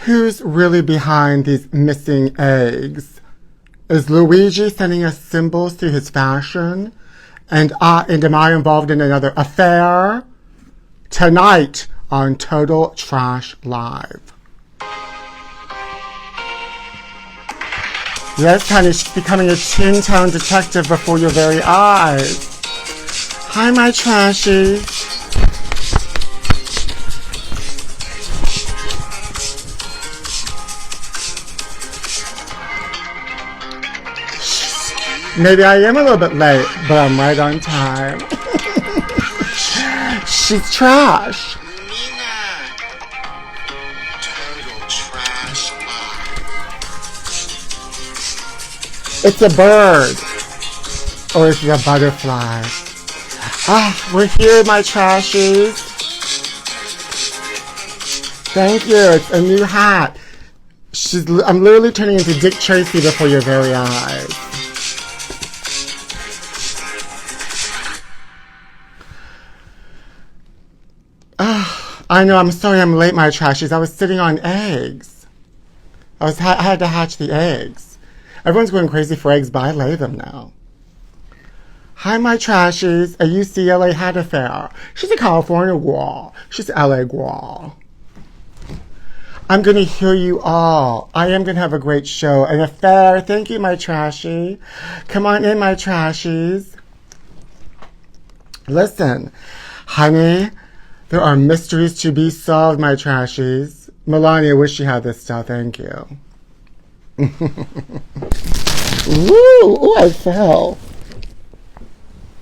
Who's really behind these missing eggs? Is Luigi sending us symbols through his fashion? And am I involved in another affair? Tonight on Total Trash Live. Yes, honey, she's becoming a Toontown detective before your very eyes. Hi, my trashy. Maybe I am a little bit late, but I'm right on time. She's trash. Total Trash Live. It's a bird. Or is it a butterfly? Ah, we're here, my trashies. Thank you. It's a new hat. I'm literally turning into Dick Tracy before your very eyes. I know, I'm sorry I'm late, my trashies. I was sitting on eggs. I had to hatch the eggs. Everyone's going crazy for eggs, but I lay them now. Hi, my trashies. A UCLA hat affair. She's a California girl. She's an LA girl. I'm going to hear you all. I am going to have a great show. An affair. Thank you, my trashy. Come on in, my trashies. Listen, honey, there are mysteries to be solved, my trashies. Melania, wish you had this stuff. Thank you. Ooh, I fell.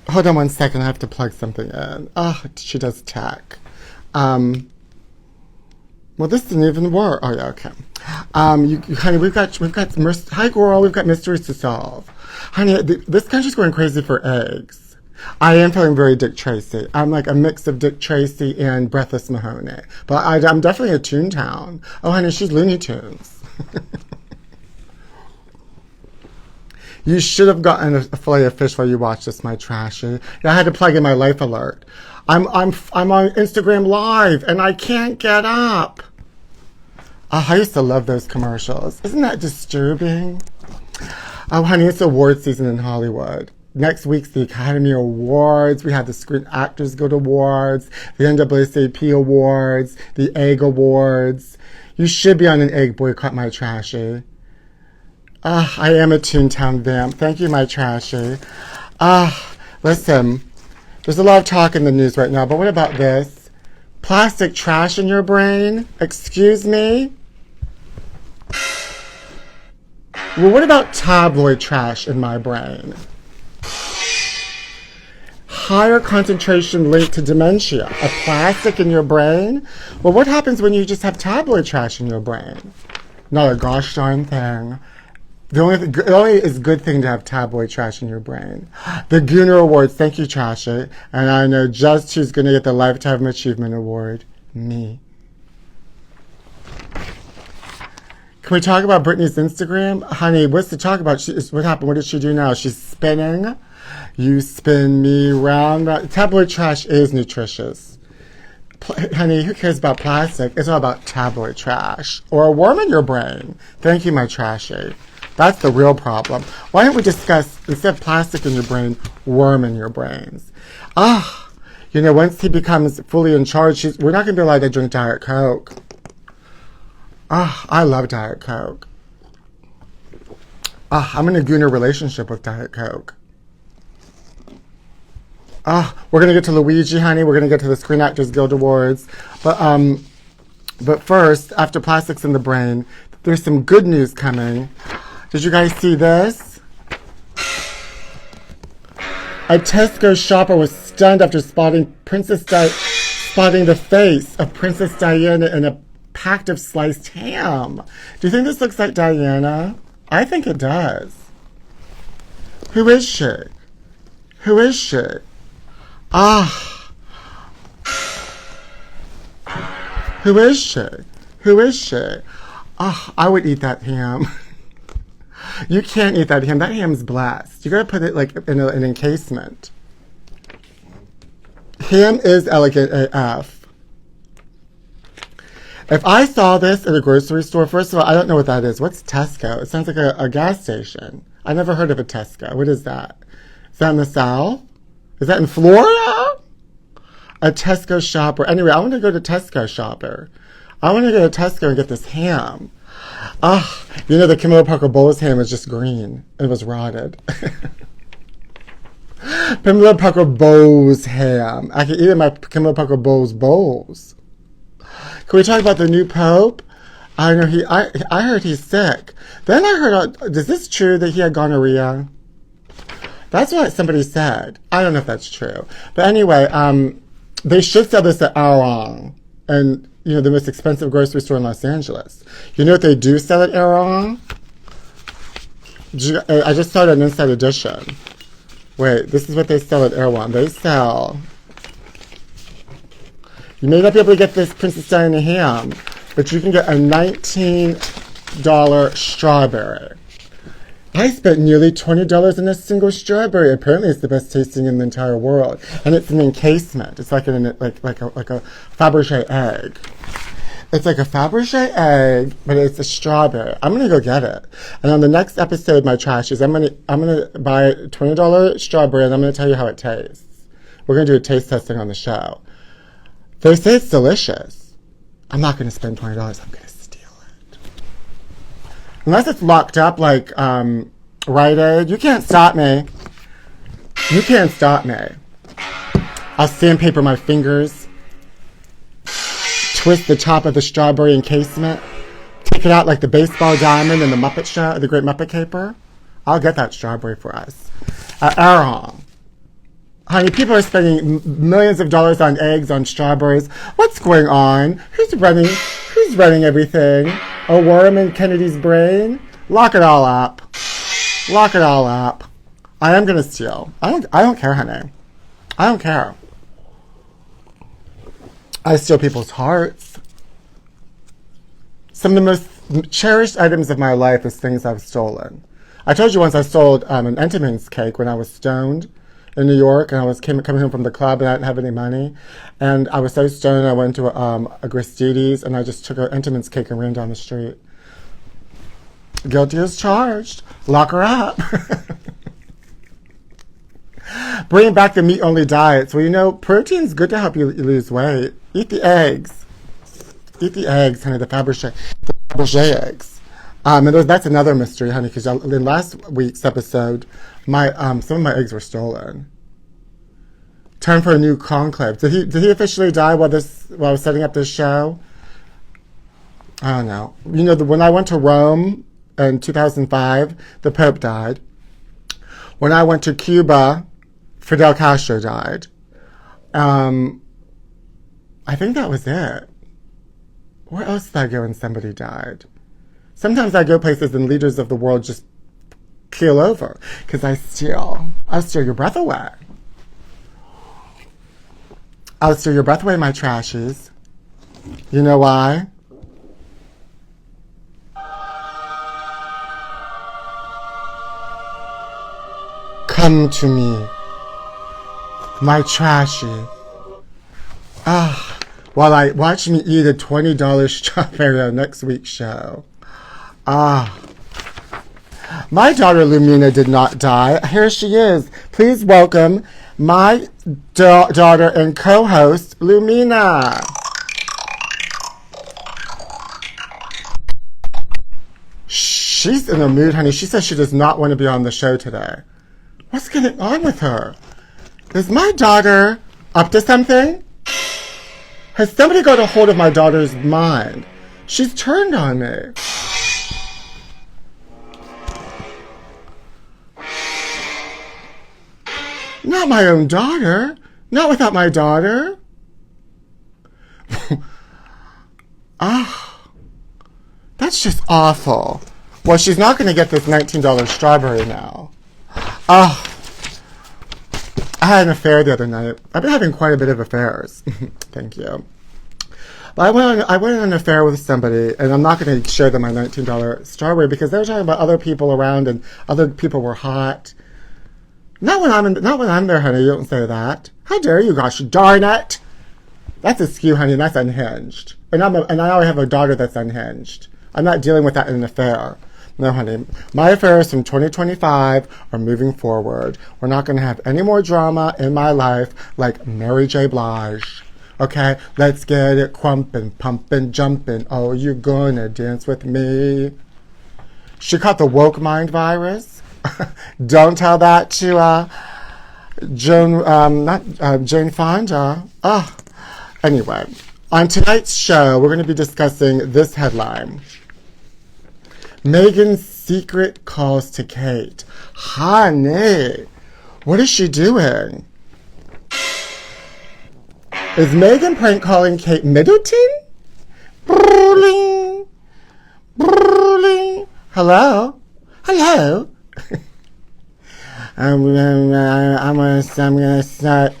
Hold on one second. I have to plug something in. Oh, she does tech. Well, this didn't even work. Oh, yeah, okay. Honey, we've got hi, girl. We've got mysteries to solve. Honey, this country's going crazy for eggs. I am feeling very Dick Tracy. I'm like a mix of Dick Tracy and Breathless Mahoney. But I'm definitely a Toontown. Oh, honey, she's Looney Tunes. You should have gotten a fillet of fish while you watched this, my trashy. Yeah, I had to plug in my life alert. I'm on Instagram Live, and I can't get up. Oh, I used to love those commercials. Isn't that disturbing? Oh, honey, it's award season in Hollywood. Next week's the Academy Awards. We have the Screen Actors Guild Awards, the NAACP Awards, the Egg Awards. You should be on an egg boycott, my trashy. I am a Toontown vamp. Thank you, my trashy. Listen, there's a lot of talk in the news right now, but what about this? Plastic trash in your brain? Excuse me? Well, what about tabloid trash in my brain? Higher concentration linked to dementia. A plastic in your brain? Well, what happens when you just have tabloid trash in your brain? Not a gosh darn thing. It only is a good thing to have tabloid trash in your brain. The Gooner Awards, thank you, Trashy. And I know just who's going to get the Lifetime Achievement Award. Me. Can we talk about Britney's Instagram? Honey, what's to talk about? What happened? What did she do now? She's spinning. You spin me round. Tabloid trash is nutritious. Honey, who cares about plastic? It's all about tabloid trash. Or a worm in your brain. Thank you, my trashy. That's the real problem. Why don't we discuss, instead of plastic in your brain, worm in your brains? Once he becomes fully in charge, we're not going to be allowed to drink Diet Coke. I love Diet Coke. I'm in a Gooner relationship with Diet Coke. We're going to get to Luigi, honey. We're going to get to the Screen Actors Guild Awards. But first, after plastics in the brain, there's some good news coming. Did you guys see this? A Tesco shopper was stunned after spotting the face of Princess Diana in a pack of sliced ham. Do you think this looks like Diana? I think it does. Who is she? Who is she? Who is she? Who is she? I would eat that ham. You can't eat that ham. That ham's blessed. You gotta put it like in an encasement. Ham is elegant AF. If I saw this at a grocery store, first of all, I don't know what that is. What's Tesco? It sounds like a gas station. I never heard of a Tesco. What is that? Is that in the South? Is that in Florida? A Tesco shopper. Anyway, I want to go to Tesco shopper. I want to go to Tesco and get this ham. Ah, you know the Camilla Parker Bowles ham is just green. It was rotted. Camilla Parker Bowles ham. I can eat it in my Camilla Parker bowls. Can we talk about the new Pope? I know I heard he's sick. Then I heard, is this true that he had gonorrhea? That's what somebody said. I don't know if that's true. But anyway, they should sell this at Arong, and you know, the most expensive grocery store in Los Angeles. You know what they do sell at Arong? I just saw it on Inside Edition. Wait, this is what they sell at Erewhon. They sell... You may not be able to get this Princess Diana ham, but you can get a $19 strawberry. I spent nearly $20 on a single strawberry. Apparently, it's the best tasting in the entire world, and it's an encasement. It's like a Fabergé egg. It's like a Fabergé egg, but it's a strawberry. I'm gonna go get it, and on the next episode, my trashies, I'm gonna buy a $20 strawberry, and I'm gonna tell you how it tastes. We're gonna do a taste testing on the show. They say it's delicious. I'm not gonna spend $20. I'm gonna steal it. Unless it's locked up like Rite Aid. You can't stop me. You can't stop me. I'll sandpaper my fingers, twist the top of the strawberry encasement, take it out like the baseball diamond in the Muppet Show, the Great Muppet Caper. I'll get that strawberry for us. Arong. Honey, people are spending millions of dollars on eggs, on strawberries. What's going on? Who's running everything? A worm in Kennedy's brain? Lock it all up. Lock it all up. I am gonna steal. I don't care, honey. I don't care. I steal people's hearts. Some of the most cherished items of my life is things I've stolen. I told you once I stole an Entenmann's cake when I was stoned in New York, and I was coming home from the club and I didn't have any money. And I was so stoned, I went to a Gristedes and I just took an Entenmann's cake and ran down the street. Guilty as charged. Lock her up. Bring back the meat-only diets. Well, you know, protein's good to help you lose weight. Eat the eggs. Eat the eggs, honey, the Fabergé eggs. And that's another mystery, honey, because in last week's episode, some of my eggs were stolen. Time for a new conclave. Did he officially die while I was setting up this show? I don't know. You know, when I went to Rome in 2005, the Pope died. When I went to Cuba, Fidel Castro died. I think that was it. Where else did I go when somebody died? Sometimes I go places and leaders of the world just keel over because I'll steal your breath away. I'll steal your breath away, my trashies. You know why? Come to me, my trashy. While I watch me eat a $20 strawberry on next week's show. My daughter Lumina did not die. Here she is. Please welcome my daughter and co-host Lumina. She's in a mood, honey. She says she does not want to be on the show today. What's going on with her? Is my daughter up to something? Has somebody got a hold of my daughter's mind? She's turned on me. Not my own daughter. Not without my daughter. That's just awful. Well, she's not going to get this $19 strawberry now. I had an affair the other night. I've been having quite a bit of affairs. Thank you. But I went on an affair with somebody, and I'm not going to show them my $19 strawberry because they were talking about other people around, and other people were hot. Not when I'm there, honey. You don't say that. How dare you? Gosh darn it! That's askew, honey, and that's unhinged. And I already have a daughter that's unhinged. I'm not dealing with that in an affair. No, honey. My affairs from 2025 are moving forward. We're not going to have any more drama in my life like Mary J. Blige. Okay? Let's get it crumpin', pumpin', jumpin'. Oh, you're gonna dance with me. She caught the woke mind virus. Don't tell that to Jane Fonda. Oh. Anyway, on tonight's show, we're going to be discussing this headline. Meghan's secret calls to Kate. Honey, what is she doing? Is Meghan prank calling Kate Middleton? Brawling. Brawling. Hello? Hello? I'm gonna start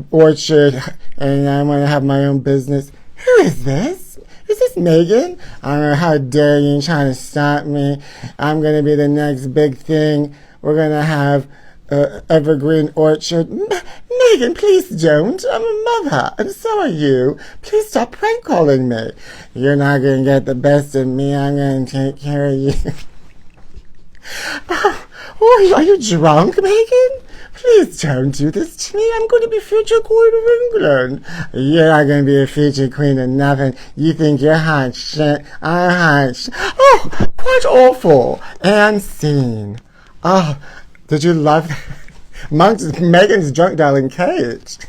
Orchard, and I'm gonna have my own business. Who is this? Is this Meghan? I don't know, how dare you trying to stop me? I'm gonna be the next big thing. We're gonna have Evergreen Orchard. Meghan, please don't. I'm a mother, and so are you. Please stop prank calling me. You're not gonna get the best of me. I'm gonna take care of you. Oh, are you drunk, Meghan? Please don't do this to me. I'm going to be future queen of England. You're not going to be a future queen of nothing. You think you're hot shit. I'm hot shit. Oh, quite awful. And scene. Oh, did you love that? Meghan's drunk dialing Kate.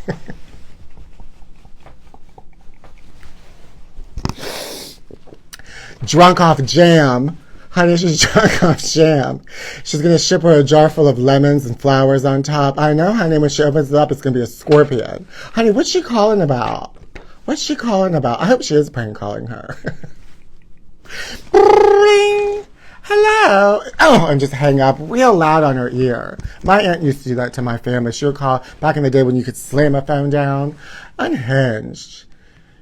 Drunk off jam. Honey, she's drunk off jam. She's going to ship her a jar full of lemons and flowers on top. I know, honey, when she opens it up, it's going to be a scorpion. Honey, what's she calling about? What's she calling about? I hope she is prank calling her. Ring. Hello. Oh, and just hang up real loud on her ear. My aunt used to do that to my family. She would call back in the day when you could slam a phone down. Unhinged.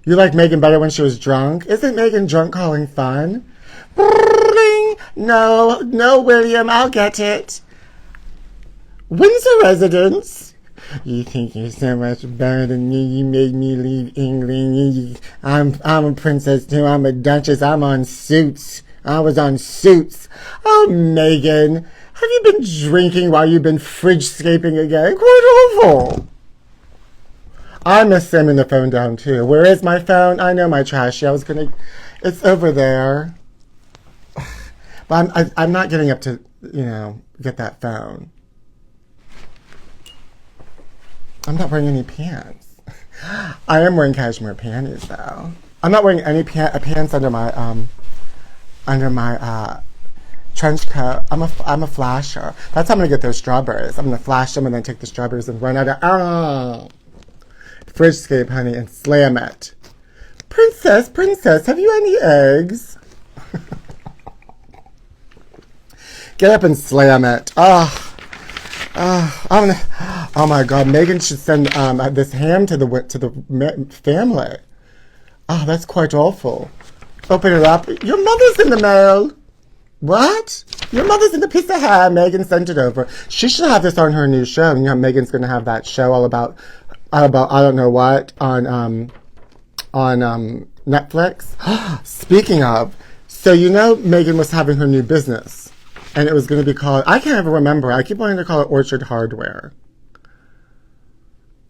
You like Meghan better when she was drunk? Isn't Meghan drunk calling fun? No, William, I'll get it. Windsor residence. You think you're so much better than me. You made me leave England. I'm a princess too. I'm a duchess. I'm on Suits. I was on Suits. Oh, Meghan, have you been drinking while you've been fridge-scaping again? Quite awful. I miss slamming the phone down too. Where is my phone? I know my trashy. It's over there. But I'm not getting up to, get that phone. I'm not wearing any pants. I am wearing cashmere panties, though. I'm not wearing any pants under my trench coat. I'm a flasher. That's how I'm going to get those strawberries. I'm going to flash them and then take the strawberries and run out of, fridgescape, honey, and slam it. Princess, have you any eggs? Get up and slam it. Oh my God! Meghan should send this ham to the family. Oh, that's quite awful. Open it up. Your mother's in the mail. What? Your mother's in the piece of ham. Meghan sent it over. She should have this on her new show. Meghan's going to have that show all about I don't know what on Netflix. Speaking of, so Meghan was having her new business. And it was going to be called, I can't even remember. I keep wanting to call it Orchard Hardware.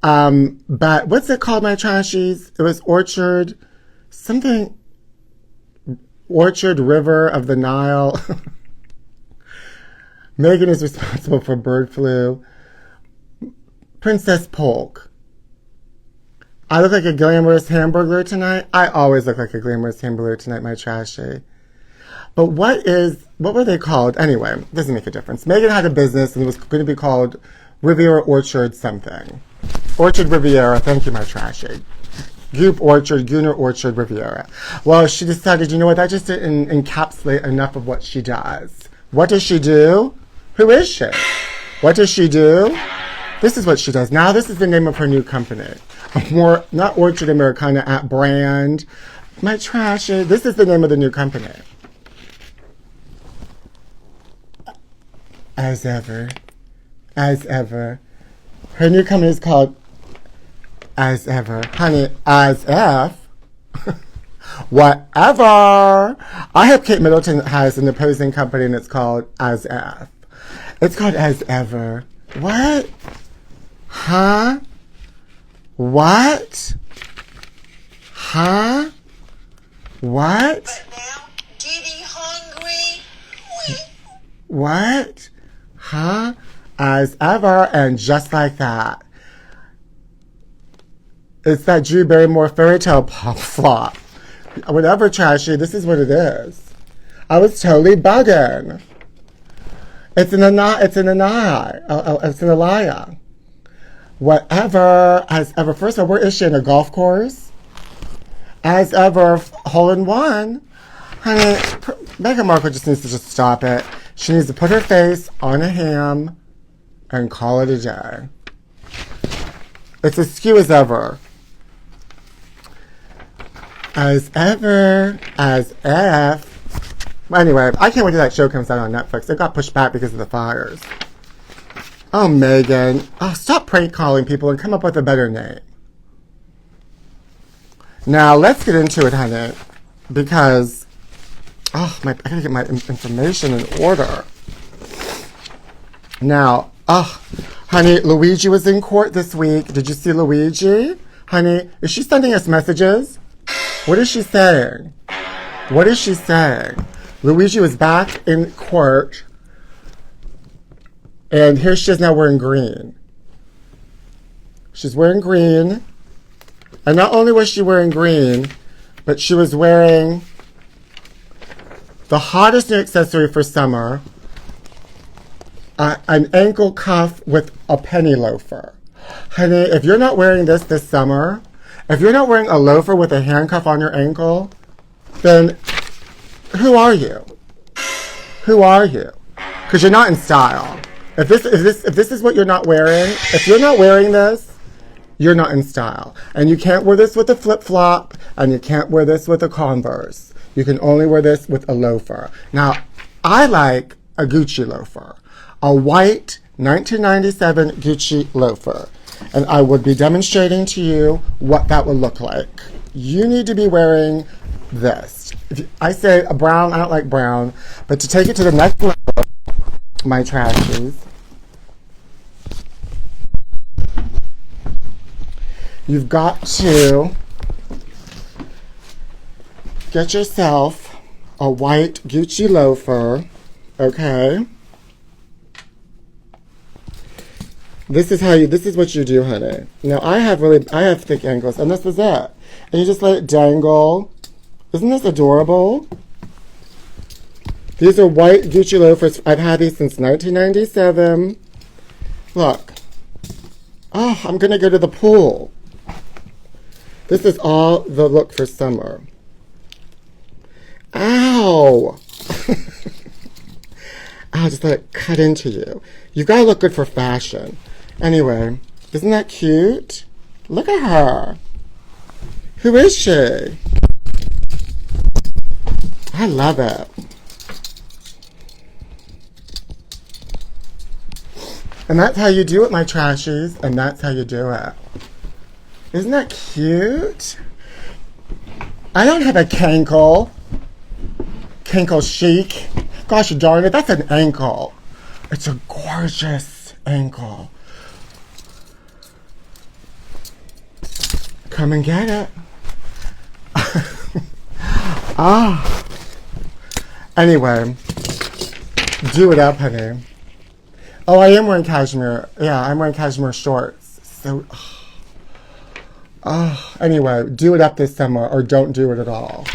But what's it called, my trashies? It was Orchard River of the Nile. Meghan is responsible for bird flu. Princess Polk. I look like a glamorous hamburger tonight. I always look like a glamorous hamburger tonight, my trashy. But what were they called? Anyway, doesn't make a difference. Meghan had a business and it was going to be called Riviera Orchard something. Orchard Riviera. Thank you, my trashy. Goop Orchard, Gooner Orchard Riviera. Well, she decided, that just didn't encapsulate enough of what she does. What does she do? Who is she? What does she do? This is what she does. Now, this is the name of her new company. Not Orchard Americana at brand. My trashy. This is the name of the new company. As ever. Her new company is called As ever. Honey, as if. Whatever. I hope Kate Middleton has an opposing company and it's called As If. It's called As Ever. What? Huh? What? Huh? What? But now, Diddy hungry? What? Huh? As ever, and just like that. It's that Drew Barrymore fairy tale pop flop. Whatever, trashy, this is what it is. I was totally bugging. It's an Alaya. Whatever, as ever. First of all, where is she, in a golf course? As ever, hole in one. Honey, Meghan Markle just needs to just stop it. She needs to put her face on a ham and call it a day. It's as skew as ever. As ever, as if. Anyway, I can't wait till that show comes out on Netflix. It got pushed back because of the fires. Oh, Megan. Oh, stop prank calling people and come up with a better name. Now, let's get into it, honey. Because, I gotta get my information in order. Now, honey, Luigi was in court this week. Did you see Luigi? Honey, is she sending us messages? What is she saying? What is she saying? Luigi was back in court. And here she is now wearing green. She's wearing green. And not only was she wearing green, but she was wearing the hottest new accessory for summer, an ankle cuff with a penny loafer. Honey, if you're not wearing this summer, if you're not wearing a loafer with a handcuff on your ankle, then who are you? Who are you? Because you're not in style. If this is what you're not wearing, if you're not wearing this, you're not in style. And you can't wear this with a flip-flop, and you can't wear this with a Converse. You can only wear this with a loafer. Now, I like a Gucci loafer. A white 1997 Gucci loafer. And I would be demonstrating to you what that would look like. You need to be wearing this. I say a brown, I don't like brown, but to take it to the next level, my trashies, you've got to get yourself a white Gucci loafer, okay? This is what you do, honey. Now, I have thick ankles, and this is it. And you just let it dangle. Isn't this adorable? These are white Gucci loafers. I've had these since 1997. Look. Oh, I'm going to go to the pool. This is all the look for summer. Ow! Ow, just let it cut into you. You've got to look good for fashion. Anyway, isn't that cute? Look at her. Who is she? I love it. And that's how you do it, my trashies. And that's how you do it. Isn't that cute? I don't have a cankle. Cankle chic. Gosh darn it, that's an ankle. It's a gorgeous ankle. Come and get it. Anyway, do it up, honey. Oh, I am wearing cashmere. Yeah, I'm wearing cashmere shorts. So, anyway, do it up this summer or don't do it at all.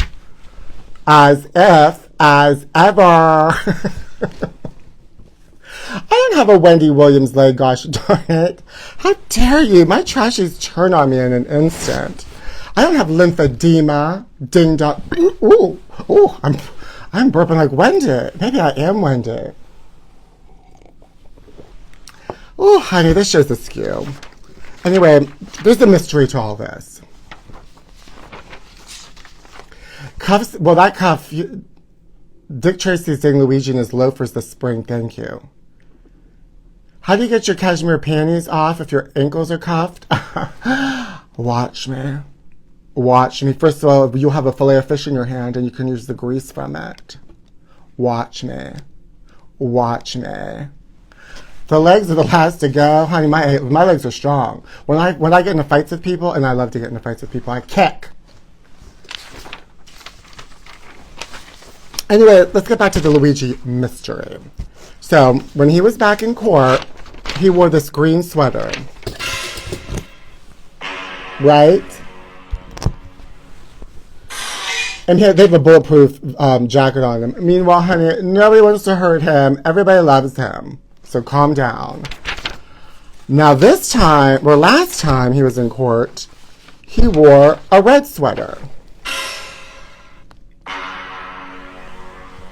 As if, as ever. I don't have a Wendy Williams leg, gosh darn it. How dare you? My trashies turn on me in an instant. I don't have lymphedema. Ding dong. Ooh, I'm burping like Wendy. Maybe I am Wendy. Oh, honey, this shows the skew. Anyway, there's a mystery to all this. Cuffs, well, that cuff, Dick Tracy's saying Luigi in his loafers this spring, thank you. How do you get your cashmere panties off if your ankles are cuffed? Watch me. Watch me. First of all, you'll have a fillet of fish in your hand and you can use the grease from it. Watch me. Watch me. The legs are the last to go. Honey, my legs are strong. When I get into fights with people, and I love to get into fights with people, I kick. Anyway, let's get back to the Luigi mystery. So, when he was back in court, he wore this green sweater. Right? And they have a bulletproof jacket on him. Meanwhile, honey, nobody wants to hurt him. Everybody loves him. So calm down. Now this time, or last time he was in court, he wore a red sweater.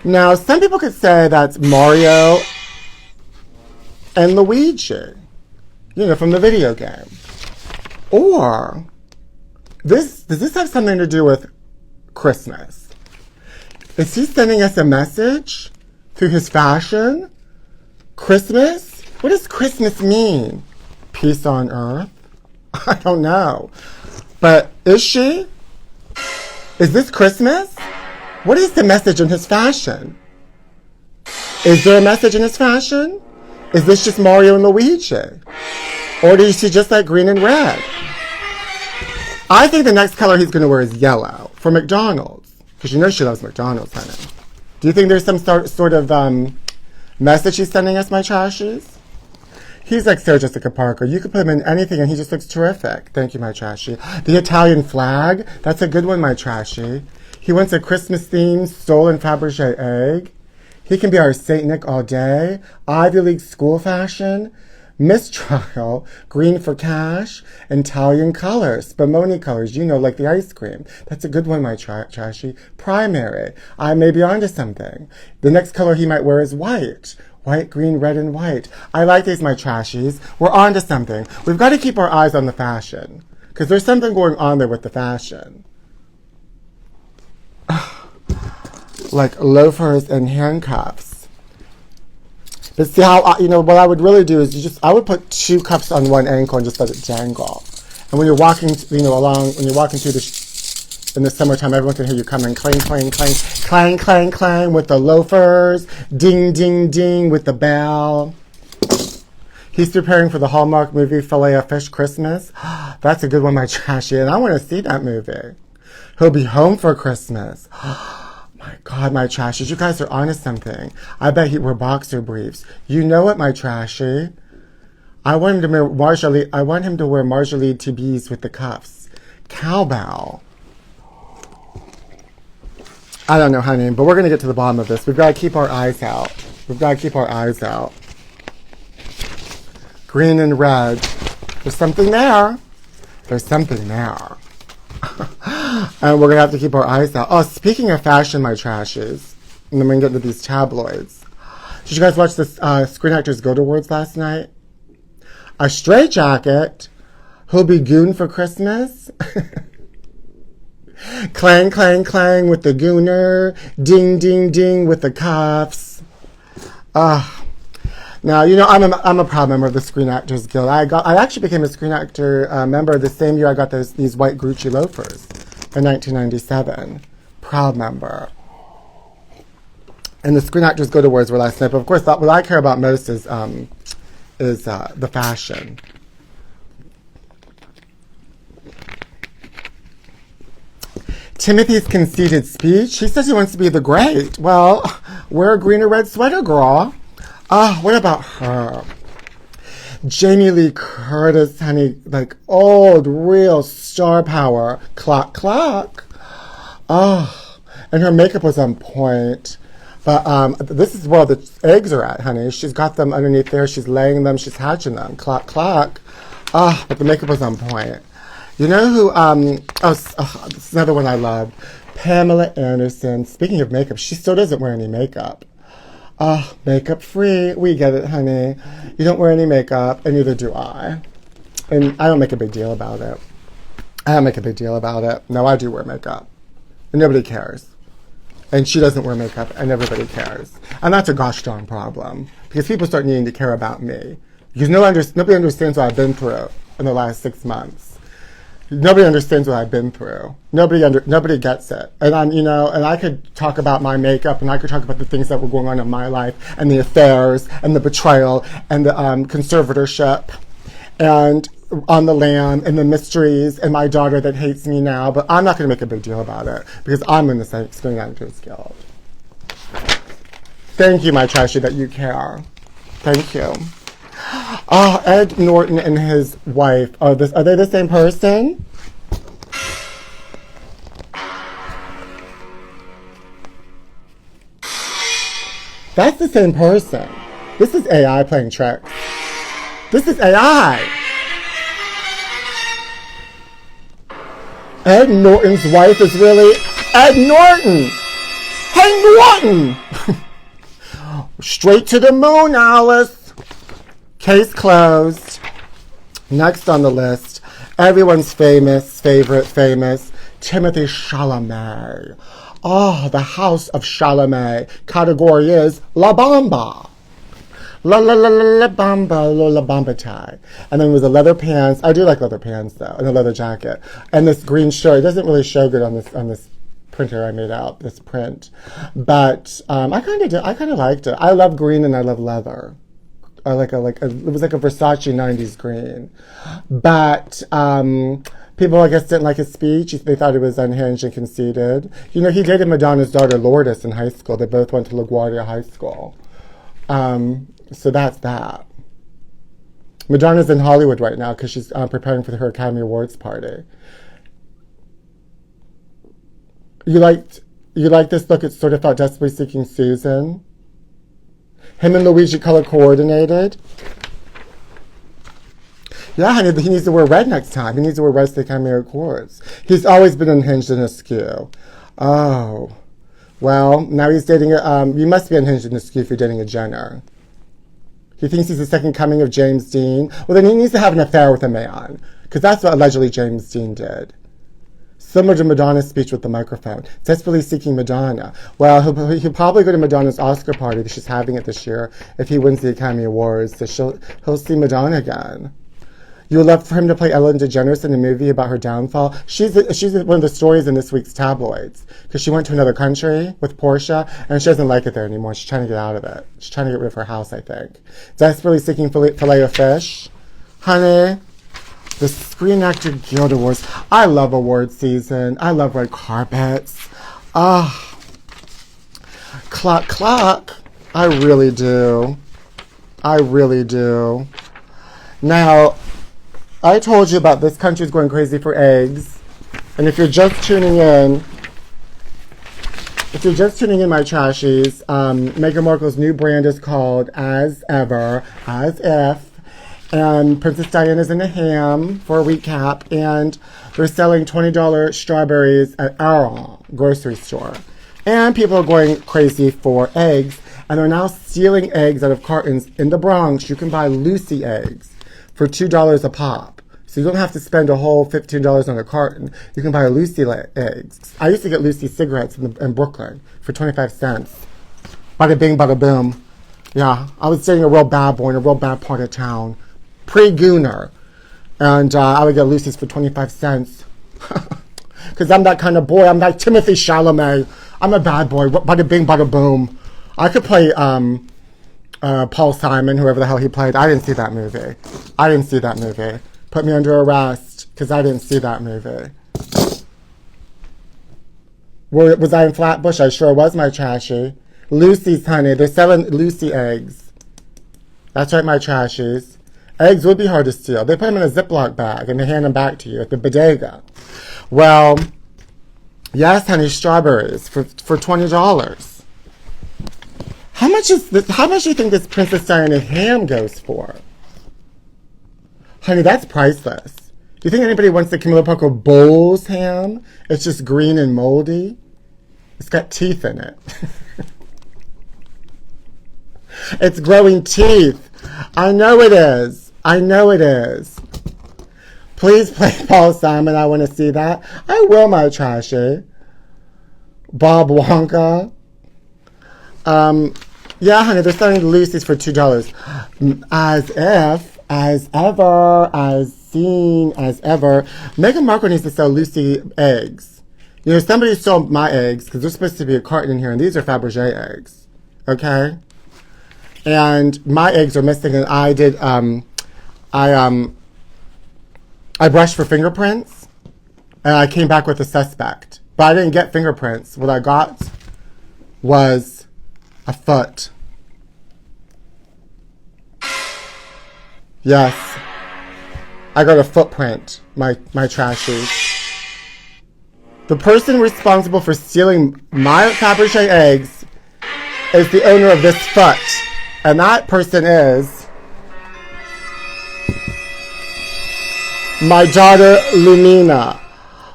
Now, some people could say that's Mario and Luigi, from the video game. Or, does this have something to do with Christmas? Is he sending us a message through his fashion? Christmas? What does Christmas mean? Peace on earth? I don't know. But is she? Is this Christmas? What is the message in his fashion? Is there a message in his fashion? Is this just Mario and Luigi? Or do you see just like green and red? I think the next color he's going to wear is yellow for McDonald's. Because you know she loves McDonald's, honey. Do you think there's some sort of message he's sending us, my trashies? He's like Sarah Jessica Parker. You could put him in anything and he just looks terrific. Thank you, my trashy. The Italian flag. That's a good one, my trashy. He wants a Christmas-themed stolen Fabergé egg. He can be our Saint Nick all day. Ivy League school fashion. Mistrial, green for cash, Italian colors, Spumoni colors, like the ice cream. That's a good one, my trashy. Primary, I may be onto something. The next color he might wear is white. White, green, red, and white. I like these, my trashies. We're onto something. We've got to keep our eyes on the fashion, because there's something going on there with the fashion. Like loafers and handcuffs. But see how, what I would really do is I would put 2 cuffs on one ankle and just let it dangle. And when you're walking, when you're walking through in the summertime, everyone can hear you coming, clang, clang, clang, clang, clang, clang, with the loafers, ding, ding, ding, with the bell. He's preparing for the Hallmark movie, Filet of Fish Christmas. That's a good one, my trashy, and I want to see that movie. He'll be home for Christmas. My God, my trashies, you guys are onto something. I bet he wore boxer briefs. You know it, my trashy. I want him to wear Marjorie TBs with the cuffs. Cowbell. I don't know, honey, but we're going to get to the bottom of this. We've got to keep our eyes out. We've got to keep our eyes out. Green and red. There's something there. There's something there. And we're going to have to keep our eyes out. Oh, speaking of fashion, my trashies, and then we can get into these tabloids. Did you guys watch the Screen Actors Guild Awards last night? A straitjacket who'll be goon for Christmas. Clang, clang, clang with the gooner. Ding, ding, ding with the cuffs. Now, I'm a proud member of the Screen Actors Guild. I actually became a Screen Actor member the same year I got these white Gucci loafers in 1997. Proud member. And the Screen Actors Guild Awards were last night. But of course, what I care about most is the fashion. Timothy's conceited speech. He says he wants to be the great. Well, wear a green or red sweater, girl. What about her? Jamie Lee Curtis, honey, like old, real star power. Clock, clock. And her makeup was on point. But this is where the eggs are at, honey. She's got them underneath there. She's laying them. She's hatching them. Clock, clock. But the makeup was on point. You know who, this is another one I love. Pamela Anderson. Speaking of makeup, she still doesn't wear any makeup. Makeup free. We get it, honey. You don't wear any makeup, and neither do I. And I don't make a big deal about it. No, I do wear makeup. And nobody cares. And she doesn't wear makeup, and everybody cares. And that's a gosh darn problem. Because people start needing to care about me. Because nobody understands what I've been through in the last 6 months. Nobody understands what I've been through. Nobody gets it. And and I could talk about my makeup, and I could talk about the things that were going on in my life, and the affairs, and the betrayal, and the conservatorship, and on the lam, and the mysteries, and my daughter that hates me now. But I'm not going to make a big deal about it because I'm in the Screen Actors Guild. Thank you, my trashy, that you care. Thank you. Oh, Ed Norton and his wife. Are they the same person? That's the same person. This is AI playing tricks. This is AI. Ed Norton's wife is really Ed Norton. Hey, Norton! Straight to the moon, Alice. Case closed. Next on the list, everyone's favorite, Timothy Chalamet. Oh, the House of Chalamet. Category is La Bamba. La Bamba, La Bamba tie. And then with the leather pants. I do like leather pants though, and a leather jacket. And this green shirt. It doesn't really show good on this printer I made out, this print. But I kind of liked it. I love green and I love leather. It was like a Versace 90s green. But people, I guess, didn't like his speech. They thought it was unhinged and conceited. He dated Madonna's daughter, Lourdes, in high school. They both went to LaGuardia High School. So that's that. Madonna's in Hollywood right now because she's preparing for her Academy Awards party. You liked this look? It sort of felt Desperately Seeking Susan. Him and Luigi color coordinated. Yeah, honey, he needs to wear red next time. He needs to wear red to the Academy Awards. He's always been unhinged and askew. Oh. Well, now he's dating you must be unhinged and askew if you're dating a Jenner. He thinks he's the second coming of James Dean. Well, then he needs to have an affair with a man. Because that's what allegedly James Dean did. Similar to Madonna's speech with the microphone. Desperately seeking Madonna. Well, he'll probably go to Madonna's Oscar party that she's having it this year if he wins the Academy Awards. So he'll see Madonna again. You would love for him to play Ellen DeGeneres in a movie about her downfall. She's one of the stories in this week's tabloids because she went to another country with Portia and she doesn't like it there anymore. She's trying to get out of it. She's trying to get rid of her house, I think. Desperately seeking filet of fish. Honey, the Screen Actor Guild Awards. I love award season. I love red carpets. Cluck, cluck. I really do. I really do. Now, I told you about this country's going crazy for eggs. And if you're just tuning in, my trashies, Meghan Markle's new brand is called As Ever, As If. And Princess Diana's in a ham for a recap. And they're selling $20 strawberries at our grocery store. And people are going crazy for eggs. And they're now stealing eggs out of cartons in the Bronx. You can buy Lucy eggs for $2 a pop. So you don't have to spend a whole $15 on a carton. You can buy Lucy eggs. I used to get Lucy cigarettes in Brooklyn for 25 cents. Bada bing, bada boom. Yeah, I was dating a real bad boy in a real bad part of town. Pre-Gooner. And I would get Lucy's for 25 cents. Because I'm that kind of boy. I'm like Timothy Chalamet. I'm a bad boy. Bada bing, bada boom. I could play Paul Simon, whoever the hell he played. I didn't see that movie. Put me under arrest because I didn't see that movie. Was I in Flatbush? I sure was, my trashy. Lucy's, honey. They're selling Lucy eggs. That's right, my trashies. Eggs would be hard to steal. They put them in a Ziploc bag and they hand them back to you at the bodega. Well, yes, honey, strawberries for $20. How much do you think this Princess Diana ham goes for? Honey, that's priceless. Do you think anybody wants the Camilla Parker Bowles ham? It's just green and moldy. It's got teeth in it. It's growing teeth. I know it is. Please play Paul Simon. I want to see that. I will, my trashy. Bob Wonka. Yeah, honey, they're selling Lucy's for $2. As if, as ever, as obscene as ever. Meghan Markle needs to sell Lucy eggs. You know, somebody stole my eggs because there's supposed to be a carton in here, and these are Fabergé eggs. Okay? And my eggs are missing, and I did, I brushed for fingerprints, and I came back with a suspect. But I didn't get fingerprints. What I got was a foot. Yes. I got a footprint, my trashies. The person responsible for stealing my Fabergé eggs is the owner of this foot. And that person is my daughter, Lumina.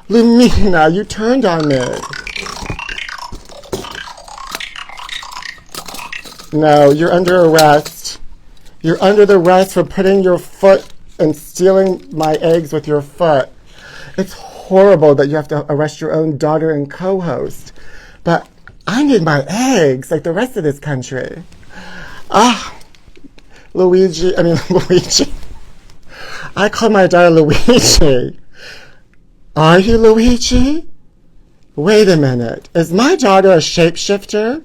Lumina, you turned on me. No, you're under arrest. You're under the arrest for putting your foot and stealing my eggs with your foot. It's horrible that you have to arrest your own daughter and co-host. But I need my eggs like the rest of this country. Luigi. I call my daughter Luigi. Are you Luigi? Wait a minute. Is my daughter a shapeshifter?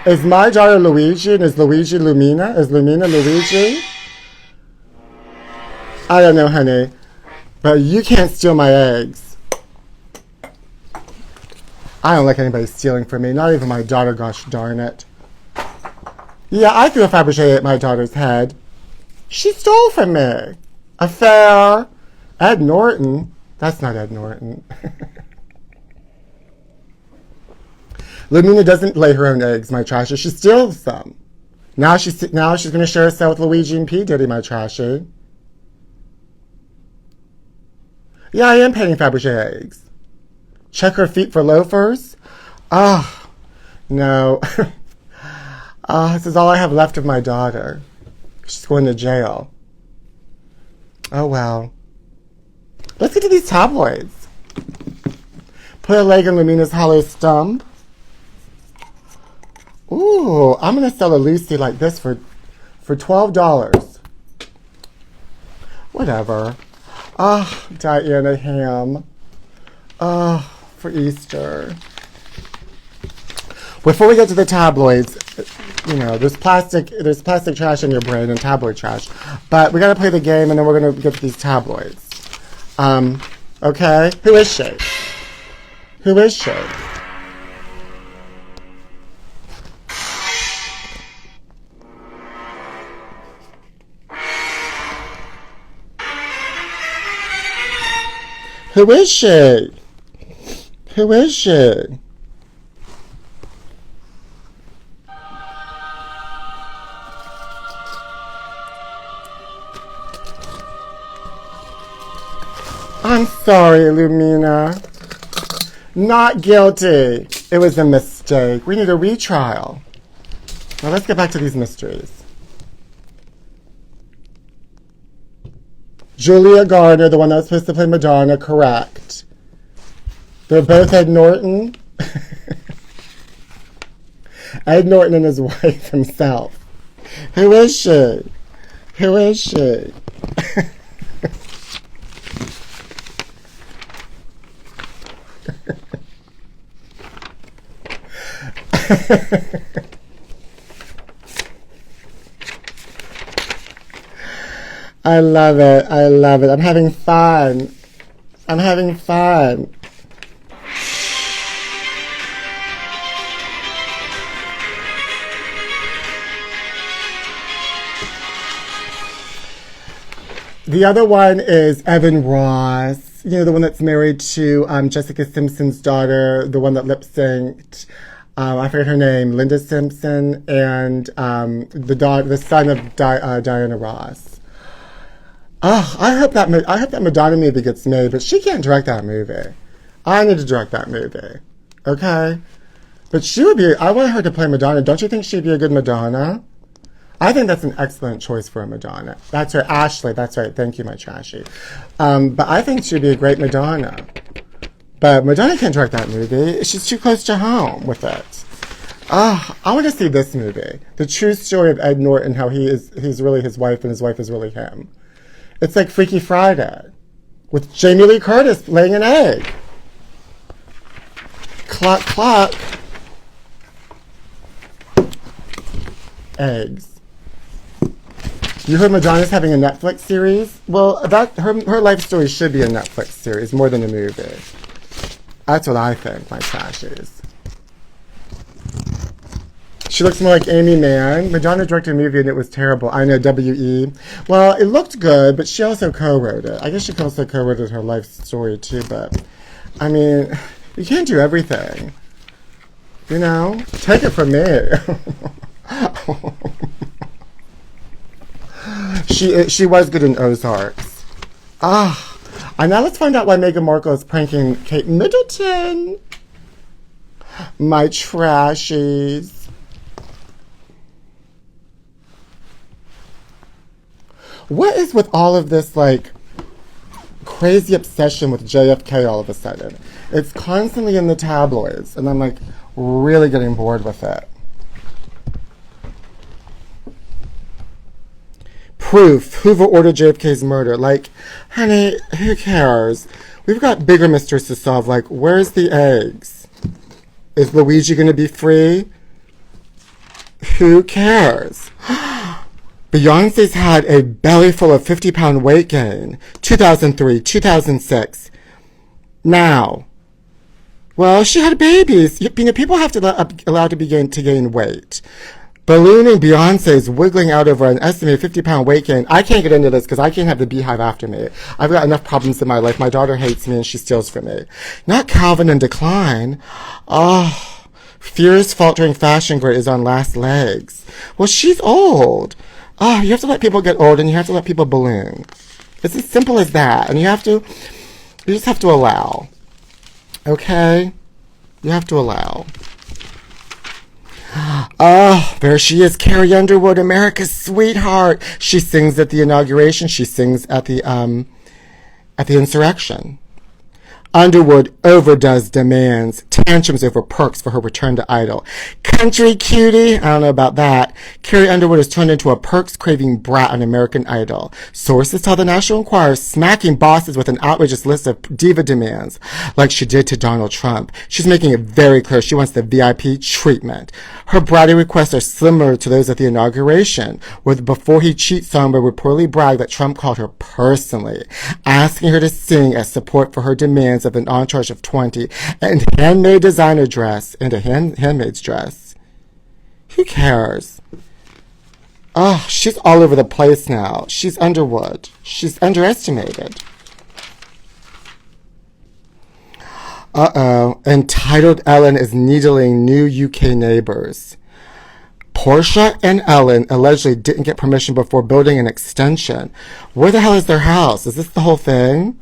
Is my daughter Luigi and is Luigi Lumina? Is Lumina Luigi? I don't know, honey. But you can't steal my eggs. I don't like anybody stealing from me. Not even my daughter, gosh darn it. Yeah, I threw a Fabergé at my daughter's head. She stole from me. Affair. Ed Norton. That's not Ed Norton. Lumina doesn't lay her own eggs, my trashy. She steals them. Now she's going to share a cell with Luigi and P. Diddy, my trashy. Yeah, I am painting Fabergé eggs. Check her feet for loafers. Oh, no. This is all I have left of my daughter. She's going to jail. Oh, well. Let's get to these tabloids. Put a leg in Lumina's hollow stump. Ooh, I'm going to sell a Lucy like this for $12. Whatever. Diana ham. For Easter. Before we get to the tabloids, you know, there's plastic trash in your brain and tabloid trash. But we got to play the game and then we're going to get to these tabloids. Okay? Who is she? Who is she? Who is she? Who is she? I'm sorry, Lumina. Not guilty. It was a mistake. We need a retrial. Now let's get back to these mysteries. Julia Garner, the one that was supposed to play Madonna, correct. They're both Ed Norton. Ed Norton and his wife himself. Who is she? Who is she? I love it. I love it. I'm having fun. I'm having fun. The other one is Evan Ross. You know, the one that's married to Jessica Simpson's daughter, the one that lip-synced. I forget her name, Linda Simpson, and the son of Diana Ross. Oh, I hope that Madonna movie gets made, but she can't direct that movie. I need to direct that movie, okay? But she would be. I want her to play Madonna. Don't you think she'd be a good Madonna? I think that's an excellent choice for a Madonna. That's her, Ashley. That's right. Thank you, my trashy. But I think she'd be a great Madonna. But Madonna can't direct that movie. She's too close to home with it. I want to see this movie. The true story of Ed Norton, how he's really his wife and his wife is really him. It's like Freaky Friday with Jamie Lee Curtis laying an egg. Cluck, cluck. Eggs. You heard Madonna's having a Netflix series? Well, her life story should be a Netflix series more than a movie. That's what I think, my trashies. She looks more like Amy Mann. Madonna directed a movie and it was terrible. I know, W.E. Well, it looked good, but she also co-wrote it. I guess she also co-wrote her life story too, but, I mean, you can't do everything. You know? Take it from me. She was good in Ozarks. And now let's find out why Meghan Markle is pranking Kate Middleton. My trashies. What is with all of this, like, crazy obsession with JFK all of a sudden? It's constantly in the tabloids, and I'm, like, really getting bored with it. Proof. Hoover ordered JFK's murder. Like, honey, who cares? We've got bigger mysteries to solve. Like, where's the eggs? Is Luigi going to be free? Who cares? Beyonce's had a belly full of 50-pound weight gain. 2003, 2006. Now. Well, she had babies. You know, people have to allowed to begin to gain weight. Ballooning Beyonce's wiggling out over an estimated 50-pound weight gain. I can't get into this because I can't have the beehive after me. I've got enough problems in my life. My daughter hates me and she steals from me. Not Calvin in decline. Oh, fierce faltering fashion grid is on last legs. Well, she's old. Oh, you have to let people get old and you have to let people balloon. It's as simple as that. And you just have to allow. Okay? You have to allow. Oh, there she is, Carrie Underwood, America's sweetheart. She sings at the inauguration. She sings at the insurrection. Underwood overdoes demands, tantrums over perks for her return to Idol. Country cutie? I don't know about that. Carrie Underwood has turned into a perks-craving brat on American Idol. Sources tell the National Enquirer smacking bosses with an outrageous list of diva demands, like she did to Donald Trump. She's making it very clear she wants the VIP treatment. Her bratty requests are similar to those at the inauguration, where the Before He Cheats song would reportedly brag that Trump called her personally, asking her to sing as support for her demands of an entourage of 20 and handmade designer dress and a handmaid's dress. Who cares? Oh, she's all over the place now. She's Underwood. She's underestimated. Entitled Ellen is needling new UK neighbors. Portia and Ellen allegedly didn't get permission before building an extension. Where the hell is their house? Is this the whole thing?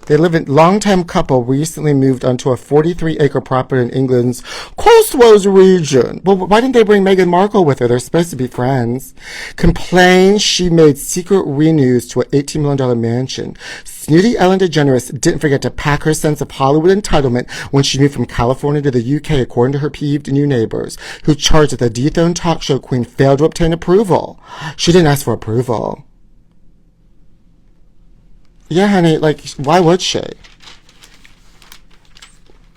They live in long-time couple recently moved onto a 43-acre property in England's Cotswolds region. Well, why didn't they bring Meghan Markle with her? They're supposed to be friends. Complains she made secret renews to an $18 million mansion. Snooty Ellen DeGeneres didn't forget to pack her sense of Hollywood entitlement when she moved from California to the UK, according to her peeved new neighbors, who charged that the dethroned talk show queen failed to obtain approval. She didn't ask for approval. Yeah, honey, like, why would she?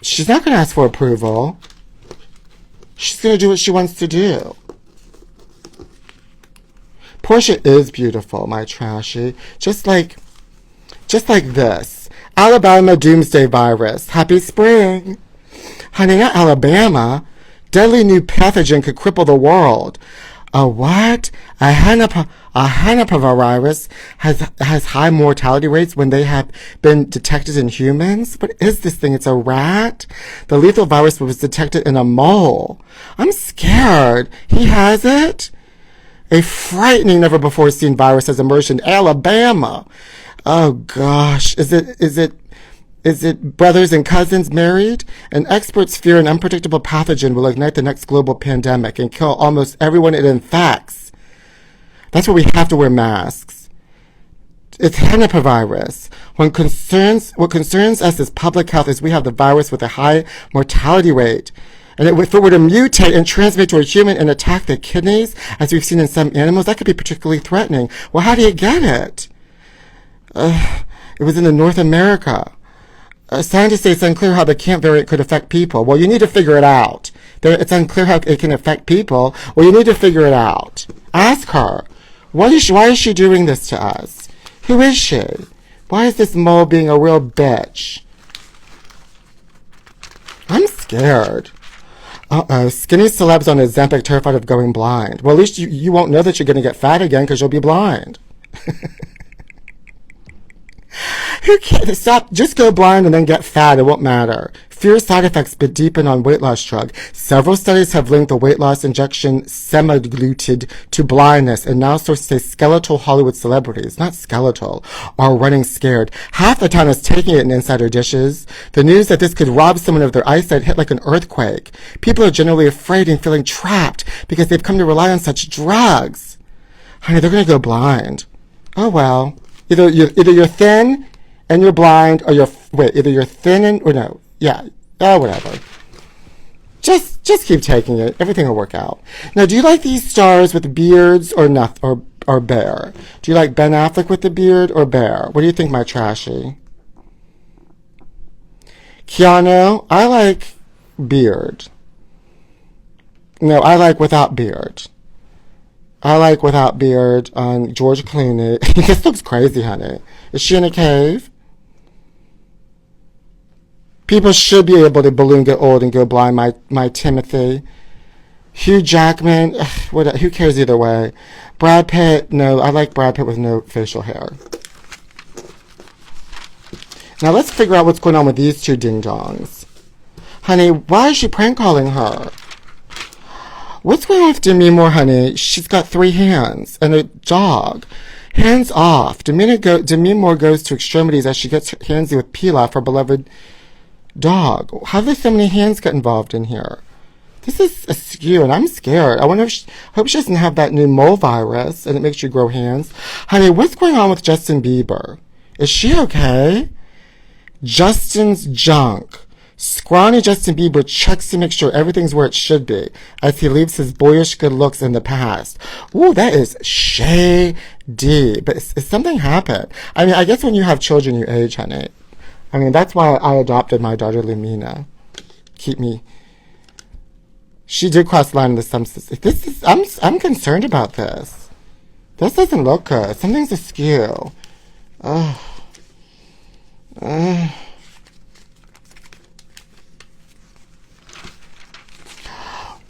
She's not going to ask for approval. She's going to do what she wants to do. Portia is beautiful, my trashy. Just like this. Alabama doomsday virus. Happy spring. Honey, not Alabama. Deadly new pathogen could cripple the world. A what? A hantavirus has high mortality rates when they have been detected in humans? What is this thing? It's a rat? The lethal virus was detected in a mole. I'm scared. He has it? A frightening, never-before-seen virus has emerged in Alabama. Oh, gosh. Is it brothers and cousins married? And experts fear an unpredictable pathogen will ignite the next global pandemic and kill almost everyone it infects. That's why we have to wear masks. It's hantavirus. What concerns us as public health is we have the virus with a high mortality rate. And if it were to mutate and transmit to a human and attack the kidneys, as we've seen in some animals, that could be particularly threatening. Well, how do you get it? It was in North America. Scientists say it's unclear how the camp variant could affect people. Well, you need to figure it out. It's unclear how it can affect people. Well, you need to figure it out. Ask her. Why is she doing this to us? Who is she? Why is this mole being a real bitch? I'm scared. Skinny celebs on Ozempic terrified of going blind. Well, at least you won't know that you're going to get fat again because you'll be blind. Who cares? Stop. Just go blind and then get fat. It won't matter. Fear side effects but deepen on weight loss drug. Several studies have linked the weight loss injection semaglutide to blindness, and now sources say skeletal Hollywood celebrities, not skeletal, are running scared. Half the town is taking it in insider dishes. The news that this could rob someone of their eyesight hit like an earthquake. People are generally afraid and feeling trapped because they've come to rely on such drugs. Honey, they're going to go blind. Oh well. Either you're thin and you're blind, or either you're thin and, or no, yeah, whatever. Just keep taking it. Everything will work out. Now, do you like these stars with beards or not, or bear? Do you like Ben Affleck with the beard or bear? What do you think, my trashy? Keanu, I like beard. No, I like without beard. I like without beard on George Clooney. This looks crazy, honey. Is she in a cave? People should be able to balloon get old and go blind, my Timothy. Hugh Jackman, who cares either way? Brad Pitt, no, I like Brad Pitt with no facial hair. Now let's figure out what's going on with these two ding-dongs. Honey, why is she prank calling her? What's going on with Demi Moore, honey? She's got 3 hands and a dog. Hands off. Demi Moore goes to extremities as she gets handsy with Pilaf, her beloved dog. How did so many hands get involved in here? This is askew, and I'm scared. I wonder if hope she doesn't have that new mole virus, and it makes you grow hands. Honey, what's going on with Justin Bieber? Is she okay? Justin's junk. Scrawny Justin Bieber checks to make sure everything's where it should be as he leaves his boyish good looks in the past. Ooh, that is shady. But is something happened? I mean, I guess when you have children, you age, honey. I mean, that's why I adopted my daughter, Lumina. She did cross the line into some... I'm concerned about this. This doesn't look good. Something's askew.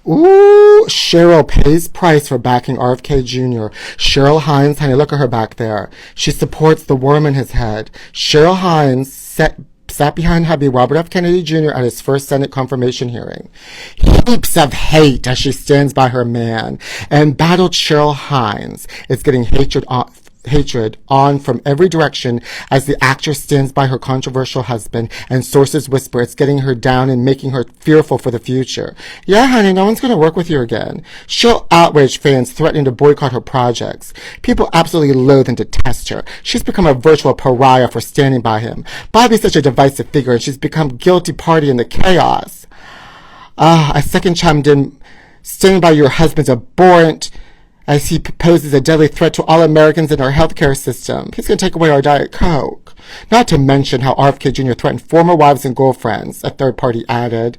Ooh, Cheryl pays price for backing RFK Jr. Cheryl Hines, honey, look at her back there. She supports the worm in his head. Cheryl Hines sat behind hubby Robert F. Kennedy Jr. at his first Senate confirmation hearing. Heaps of hate as she stands by her man. And battled Cheryl Hines is getting hatred on from every direction as the actress stands by her controversial husband, and sources whisper it's getting her down and making her fearful for the future. Yeah, honey, no one's going to work with you again. She'll outrage fans threatening to boycott her projects. People absolutely loathe and detest her. She's become a virtual pariah for standing by him. Bobby's such a divisive figure, and she's become guilty party in the chaos. A second chimed in, standing by your husband's abhorrent as he poses a deadly threat to all Americans in our healthcare system. He's going to take away our Diet Coke. Not to mention how RFK Jr. threatened former wives and girlfriends, a third party added.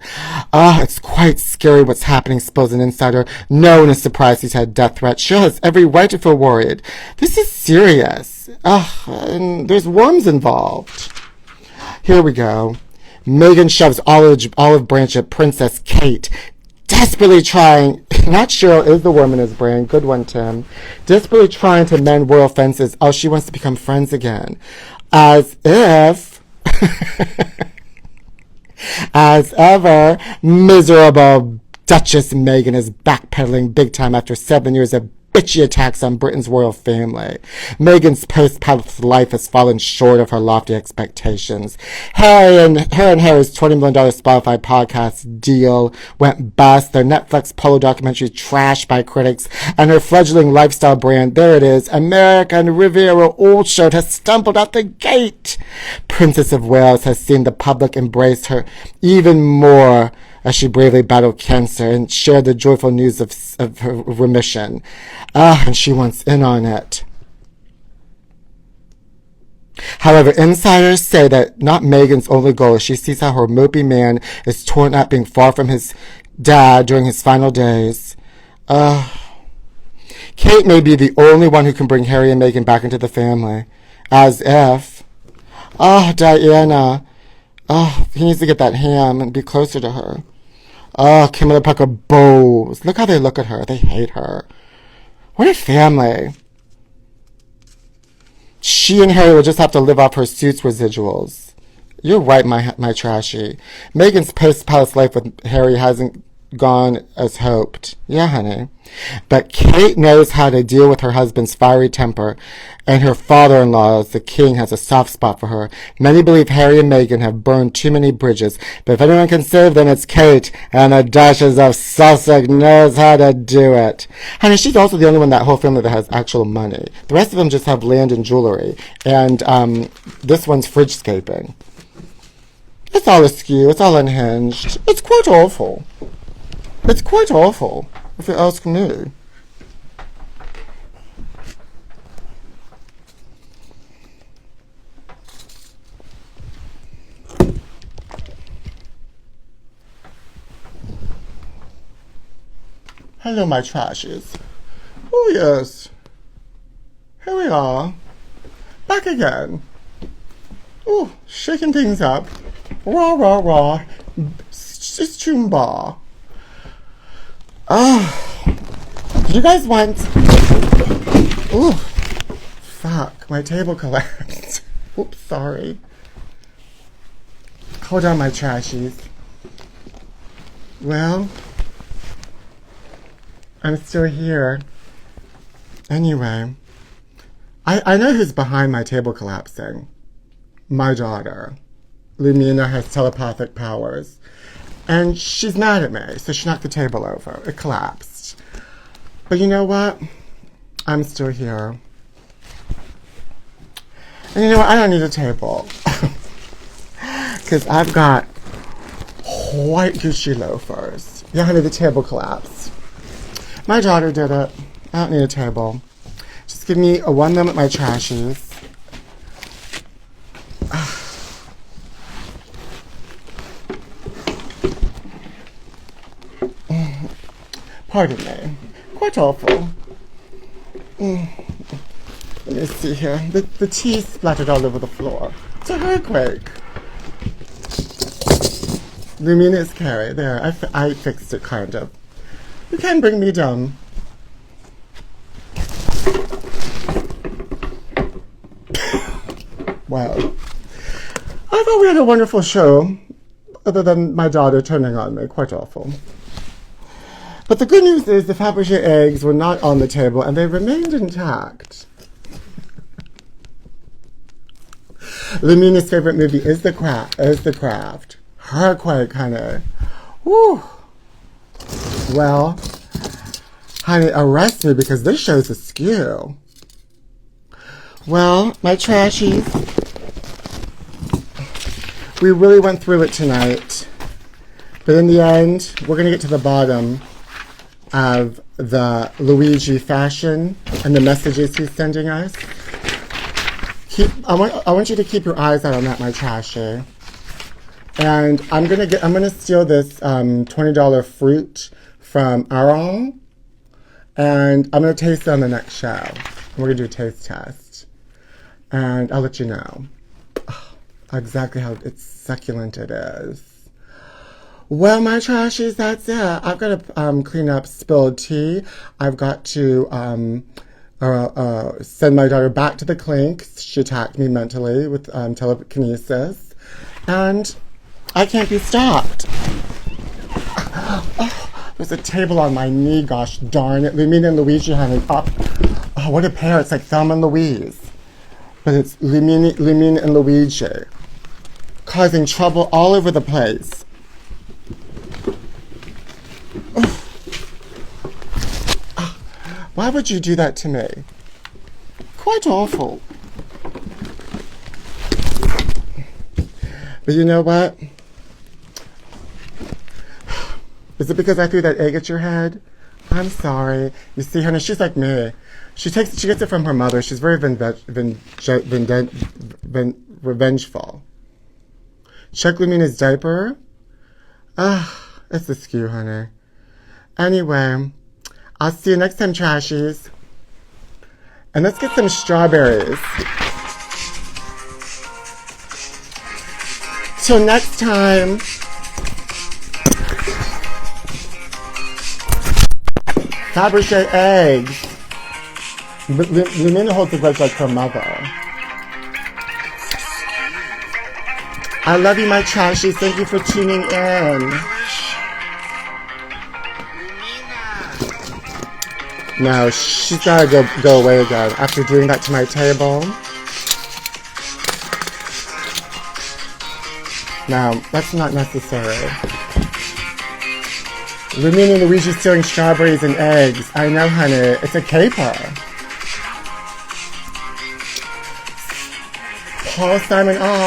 It's quite scary what's happening, supposed an insider. No one is surprised he's had death threats. She has every right to feel worried. This is serious. And there's worms involved. Here we go. Meghan shoves olive branch at Princess Kate. Desperately trying, not Cheryl is the worm in his brain, good one, Tim. Desperately trying to mend royal fences. Oh, she wants to become friends again. As if, as ever, miserable Duchess Meghan is backpedaling big time after 7 years of bitchy attacks on Britain's royal family. Meghan's post-palace life has fallen short of her lofty expectations. Her and Harry's $20 million Spotify podcast deal went bust. Their Netflix Polo documentary trashed by critics, and her fledgling lifestyle brand, there it is, American Riviera Old Shirt, has stumbled out the gate. Princess of Wales has seen the public embrace her even more as she bravely battled cancer and shared the joyful news of her remission. And she wants in on it. However, insiders say that not Megan's only goal is she sees how her mopey man is torn up being far from his dad during his final days. Kate may be the only one who can bring Harry and Meghan back into the family. As if. Diana. He needs to get that ham and be closer to her. Camilla Parker Bowles. Look how they look at her. They hate her. What a family. She and Harry will just have to live off her suit's residuals. You're right, my trashy. Meghan's post-palace life with Harry hasn't gone as hoped. Yeah, honey. But Kate knows how to deal with her husband's fiery temper, and her father-in-law, the king, has a soft spot for her. Many believe Harry and Meghan have burned too many bridges, but if anyone can save them, it's Kate, and the Duchess of Sussex knows how to do it. Honey, she's also the only one in that whole family that has actual money. The rest of them just have land and jewelry, and this one's fridge-scaping. It's all askew, it's all unhinged. It's quite awful. It's quite awful, if you ask me. Hello, my trashes. Oh, yes. Here we are. Back again. Oh, shaking things up. Rah, rah, rah. It's Chumba. You guys want... Ooh, fuck, my table collapsed. Oops, sorry. Hold on, my trashies. Well, I'm still here. Anyway, I know who's behind my table collapsing. My daughter. Lumina has telepathic powers. And she's mad at me, so she knocked the table over. It collapsed. But you know what? I'm still here. And you know what? I don't need a table. Because I've got white Gucci loafers. Yeah, honey, the table collapsed. My daughter did it. I don't need a table. Just give me a 1 moment, my trashies. Pardon me. Quite awful. Let me see here. The tea splattered all over the floor. It's a earthquake. Lumina is Carrie. There, I fixed it, kind of. You can bring me down. Well, I thought we had a wonderful show, other than my daughter turning on me. Quite awful. But the good news is the Fabergé eggs were not on the table, and they remained intact. Lumina's favorite movie is The Craft. Earthquake, honey. Woo. Well, honey, arrest me because this show's askew. Well, my trashies, we really went through it tonight. But in the end, we're going to get to the bottom of the Luigi fashion and the messages he's sending us. I want you to keep your eyes out on that, my trashy. And I'm gonna steal this $20 fruit from Aron, and I'm gonna taste it on the next show. We're gonna do a taste test, and I'll let you know exactly how succulent it is. Well, my trashies, that's it. I've got to clean up spilled tea. I've got to send my daughter back to the clinks. She attacked me mentally with telekinesis. And I can't be stopped. There's a table on my knee, gosh darn it. Lumina and Luigi hanging up. Oh, what a pair. It's like Thelma and Louise. But it's Lumina and Luigi. Causing trouble all over the place. Why would you do that to me? Quite awful. But you know what? Is it because I threw that egg at your head? I'm sorry. You see, honey, she's like me. She gets it from her mother. She's very revengeful. Check Lumina's diaper. It's askew, honey. Anyway, I'll see you next time, trashies. And let's get some strawberries. Till next time. Fabergé eggs. Lumina holds a grudge like her mother. I love you, my trashies. Thank you for tuning in. No, she's gotta go away again after doing that to my table. No, that's not necessary. Lumina and Luigi stealing strawberries and eggs. I know, honey. It's a caper. Paul Simon off.